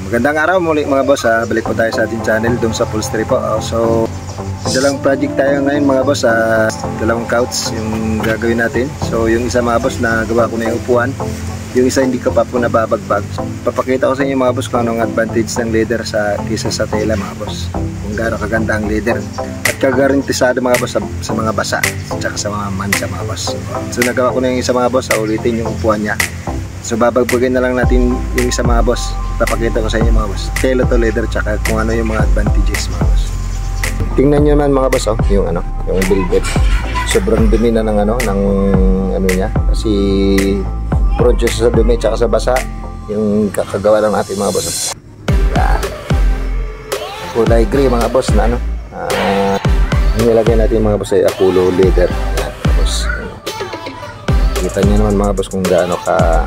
Magandang araw muli mga boss, balik po tayo sa ating channel doon sa upholstery po. So dalawang project tayo ngayon mga boss, dalawang couch yung gagawin natin. So yung isa mga boss na gawa ko na yung upuan, yung isa hindi ko pa po nababagbag. Papakita ko sa inyo mga boss kung anong advantage ng leather kisa sa tela mga boss, kung gaano kaganda ang leather at kagarantisado mga boss sa mga basa at sa mga mancha mga boss. So nagawa ko na yung isa mga boss, ulitin yung upuan niya. So babagbagin na lang natin yung isa mga boss. Papakita ko sa inyo mga boss, tela to leather tsaka kung ano yung mga advantages mga boss. Tingnan nyo naman mga boss, yung velvet. Sobrang dumi na ng ano niya, kasi produce sa dumi tsaka sa basa yung kakagawa ng ating mga boss. Kulay gray mga boss na nilagay natin mga boss ay Apollo leather. Yan, boss. Kita nyo naman mga boss kung gaano ka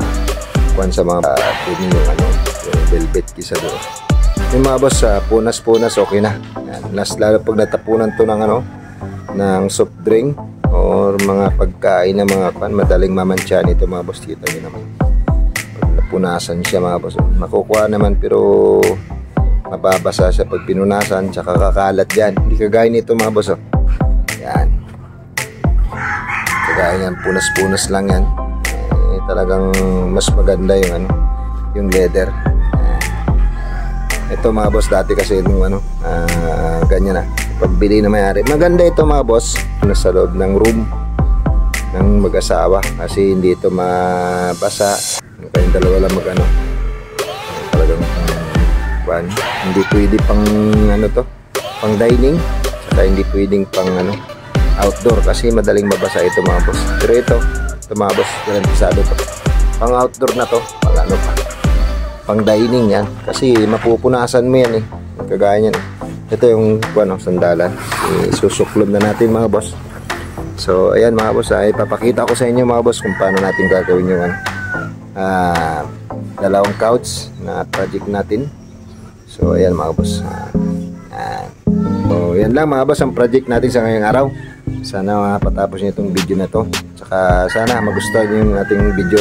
kuwan sa mga dumi yung velvet kisa doon. Yung mga boss, punas-punas okay na. Yan. Lalo pag natapunan to ng soft drink or mga pagkain na mga pan, madaling mamantsa nito mga boss. Kita nyo naman pag napunasan siya mga boss, makukuha naman pero mababasa siya pag pinunasan tsaka kakalat yan. Hindi kagaya nito mga boss. Yan, kagaya yan, punas-punas lang yan. Talagang mas maganda yung leather. Ito mga boss, dati kasi yung ganyan na pagbili na mayari. Maganda ito mga boss sa loob ng room ng mag-asawa kasi hindi ito mabasa. Kayong dalawa lang talagang hindi pwede pang pang dining, saka hindi pwedeng pang outdoor kasi madaling mabasa ito mga boss. Pero ito mga boss, garantisado to. Pang outdoor na to, pang dining yan kasi mapupunasan mo yan kagaya yan. Ito yung sandalan, isusuklod na natin mga boss. So ayan mga boss, ipapakita ko sa inyo mga boss kung paano natin gagawin yung dalawang couch na project natin. So ayan mga boss, so yan lang mga boss ang project natin sa ngayong araw. Sana mapatapos niyo itong video na to, saka sana magustuhan niyo yung ating video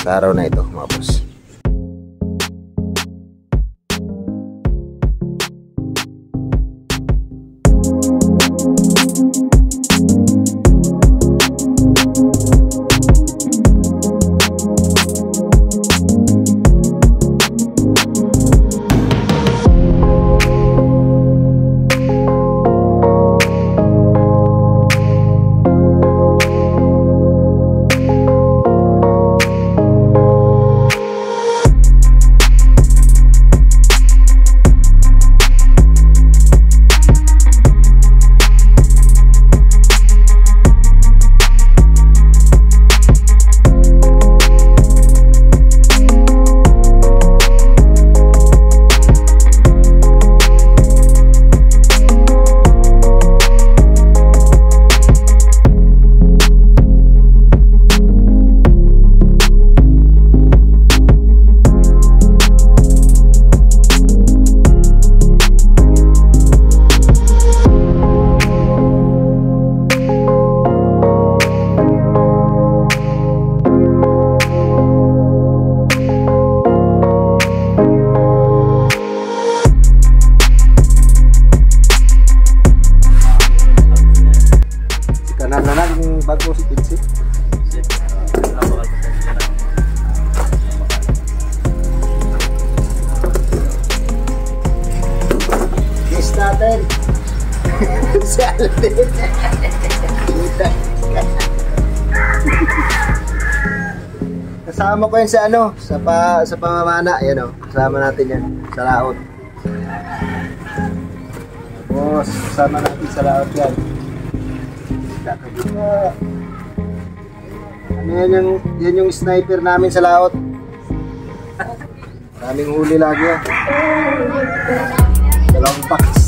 sa araw na ito mga boss. Bago si Pinsi. Guess natin. Si Alvin. Kasama ko yan sa pamamana. Yan kasama natin yan sa laot. Tapos kasama natin sa laot yan. Yan yung sniper namin sa laot. Maraming huli lagi yan. Dalawang box.